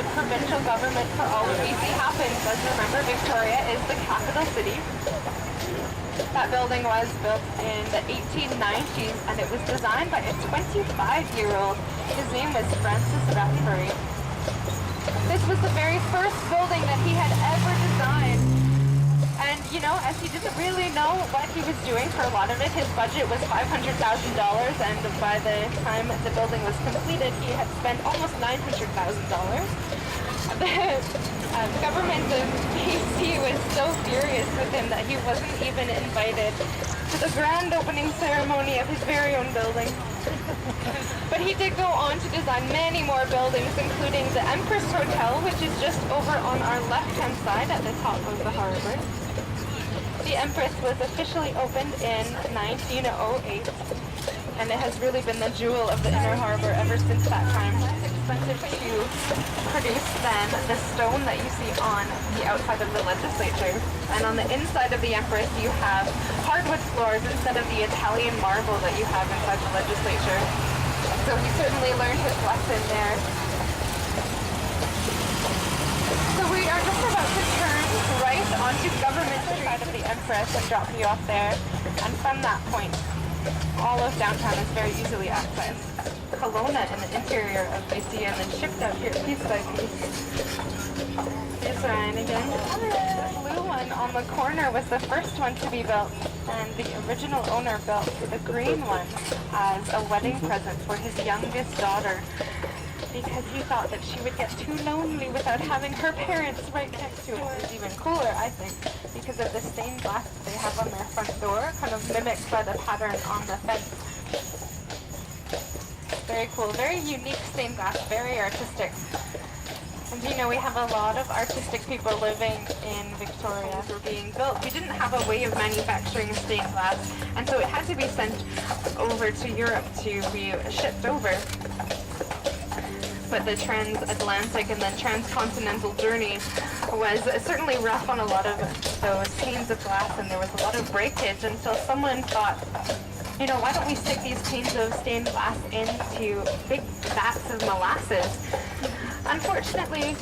the provincial government for all of BC happened was, remember, Victoria is the capital city. That building was built in the 1890s, and it was designed by a 25-year-old. His name was Francis Rathbury. This was the very first building that he had ever designed. And, you know, as he didn't really know what he was doing for a lot of it, his budget was $500,000, and by the time the building was completed, he had spent almost $900,000. The government of BC was so furious with him that he wasn't even invited to the grand opening ceremony of his very own building. But he did go on to design many more buildings, including the Empress Hotel, which is just over on our left-hand side at the top of the harbor. The Empress was officially opened in 1908, and it has really been the jewel of the inner harbor ever since that time. It's expensive to produce than the stone that you see on the outside of the legislature. And on the inside of the Empress, you have hardwood floors instead of the Italian marble that you have inside the legislature. So he certainly learned his lesson there. So we are just about to turn right onto Government Street of the Empress and drop you off there. And from that point, all of downtown is very easily accessed. Kelowna in the interior of BC, and then shipped out here piece by piece. Here's Ryan again. The blue one on the corner was the first one to be built, and the original owner built the green one as a wedding present for his youngest daughter, because he thought that she would get too lonely without having her parents right next to it. It's even cooler, I think, because of the stained glass that they have on their front door, kind of mimicked by the pattern on the fence. Very cool, very unique stained glass, very artistic. And you know, we have a lot of artistic people living in Victoria who are being built. We didn't have a way of manufacturing stained glass, and so it had to be sent over to Europe to be shipped over. But the transatlantic and then transcontinental journey was certainly rough on a lot of those panes of glass, and there was a lot of breakage until someone thought, you know, why don't we stick these panes of stained glass into big vats of molasses? Unfortunately,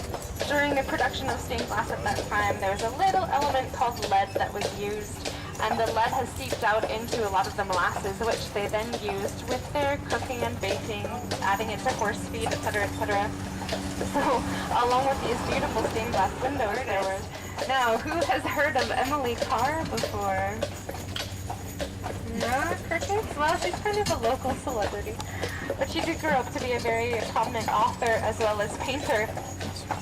during the production of stained glass at that time, there was a little element called lead that was used, and the lead has seeped out into a lot of the molasses, which they then used with their cooking and baking, adding it to horse feed, etc., etc. So, along with these beautiful stained glass windows, there were... Now, who has heard of Emily Carr before? No, crickets? Well, she's kind of a local celebrity, but she did grow up to be a very prominent author as well as painter.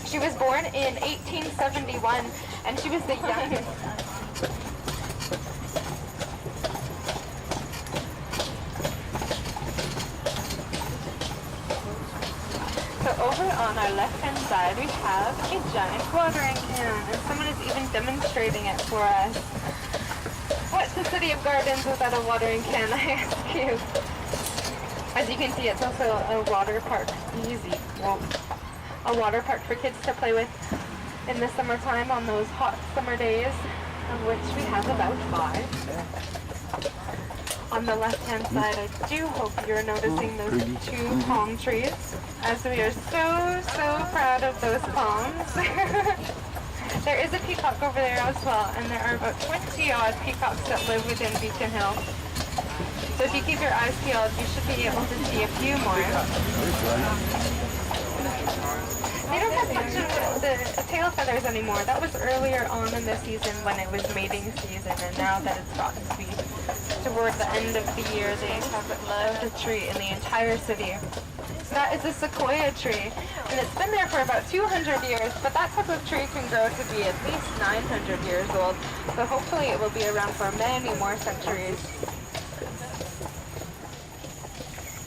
She was born in 1871, and she was the youngest... So over on our left-hand side, we have a giant watering can, and someone is even demonstrating it for us. What's the City of Gardens without a watering can, I ask you? As you can see, it's also a water park. Well, a water park for kids to play with in the summertime on those hot summer days, of which we have about 5. On the left-hand side, I do hope you're noticing those 2 palm trees, as we are so proud of those palms. There is a peacock over there as well, and there are about 20-odd peacocks that live within Beacon Hill. So if you keep your eyes peeled, you should be able to see a few more. They don't have much of the tail feathers anymore. That was earlier on in the season when it was mating season, and now that it's gotten to be toward the end of the year, they have loved a tree in the entire city. That is a sequoia tree, and it's been there for about 200 years, but that type of tree can grow to be at least 900 years old, so hopefully it will be around for many more centuries.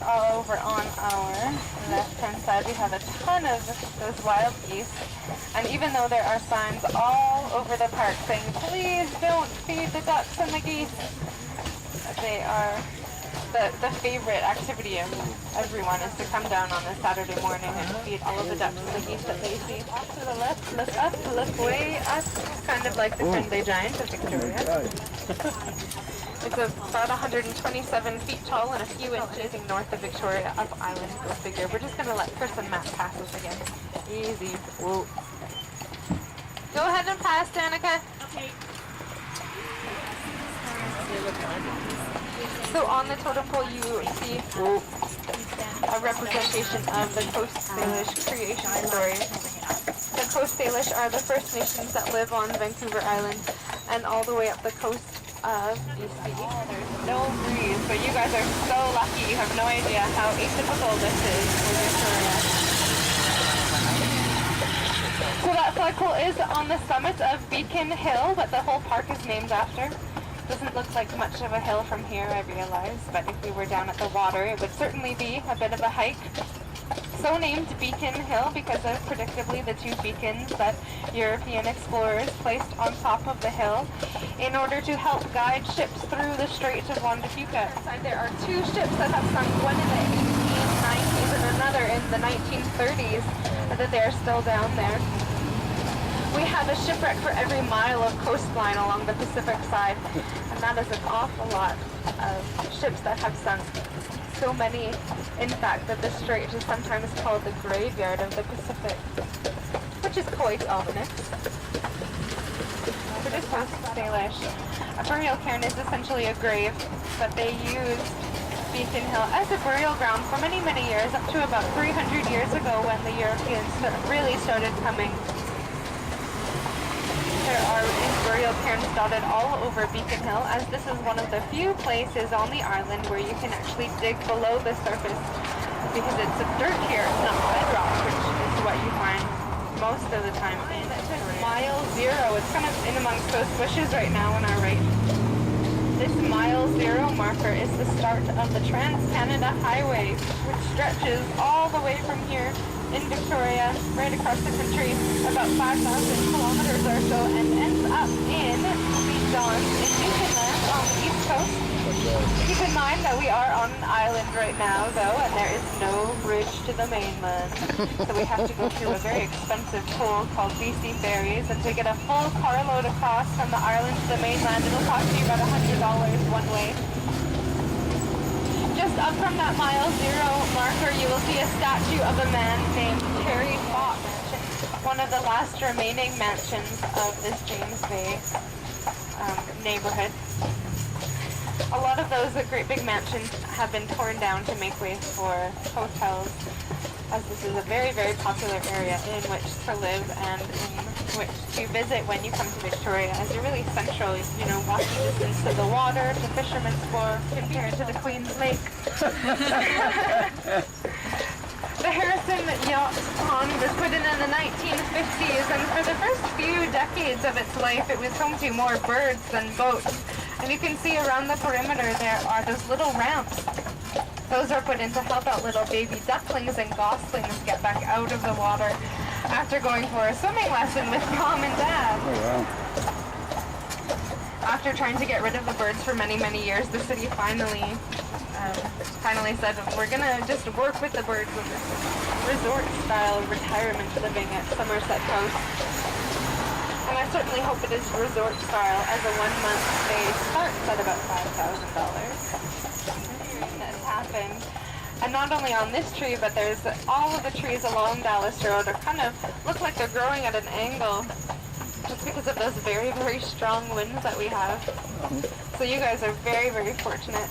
All over on our left-hand side, we have a ton of those wild geese, and even though there are signs all over the park saying, please don't feed the ducks and the geese, they are the favorite activity of everyone is to come down on a Saturday morning and feed all of the ducks and the geese that they see. Off to the left, look up, look way up, kind of like the friendly giant of Victoria. It's about 127 feet tall and a few inches north of Victoria, up island, go figure. We're just going to let Chris and Matt pass us again. Easy. Whoa. Go ahead and pass, Danica. Okay. So on the totem pole you see a representation of the Coast Salish creation story. The Coast Salish are the First Nations that live on Vancouver Island and all the way up the coast of BC. There's no breeze, but you guys are so lucky. You have no idea how atypical this is for Victoria. So that flagpole is on the summit of Beacon Hill, that the whole park is named after. Doesn't look like much of a hill from here, I realize, but if we were down at the water, it would certainly be a bit of a hike. So named Beacon Hill because of predictably the two beacons that European explorers placed on top of the hill in order to help guide ships through the Strait of Juan de Fuca. There are two ships that have sunk, one in the 1890s and another in the 1930s, that they are still down there. We have a shipwreck for every mile of coastline along the Pacific side, and that is an awful lot of ships that have sunk. So many, in fact, that the strait is sometimes called the graveyard of the Pacific, which is quite ominous. For this Coast Salish, a burial cairn is essentially a grave, but they used Beacon Hill as a burial ground for many, many years, up to about 300 years ago when the Europeans really started coming. There are burial cairns dotted all over Beacon Hill, as this is one of the few places on the island where you can actually dig below the surface, because it's dirt here, it's not bedrock, which is what you find most of the time in Mile Zero. It's kind of in amongst those bushes right now on our right. This Mile Zero marker is the start of the Trans-Canada Highway, which stretches all the way from here in Victoria, right across the country, about 5,000 kilometers or so, and ends up in St. John's in Newfoundland on the east coast. Keep in mind that we are on an island right now, though, and there is no bridge to the mainland. So we have to go through a very expensive toll called BC Ferries, and to get a full carload across from the island to the mainland, it'll cost you about $100 one way. Just up from that Mile Zero marker, you will see a statue of a man named Terry Fox, one of the last remaining mansions of this James Bay neighborhood. A lot of those great big mansions have been torn down to make way for hotels, as this is a very, very popular area in which to live and in which to visit when you come to Victoria, as you're really central, you know, walking distance to the water, to Fisherman's Wharf, compared to the Queen's Lake. The Harrison Yacht Pond was put in the 1950s, and for the first few decades of its life, it was home to more birds than boats. And you can see around the perimeter there are those little ramps. Those are put in to help out little baby ducklings and goslings get back out of the water after going for a swimming lesson with mom and dad. Oh, wow. After trying to get rid of the birds for many, many years, the city finally said, we're going to just work with the birds with this resort-style retirement living at Somerset House. And I certainly hope it is resort-style, as a one-month stay starts at about $5,000. That's happened. And not only on this tree, but there's all of the trees along Dallas Road are kind of look like they're growing at an angle, just because of those very, very strong winds that we have. So you guys are very, very fortunate.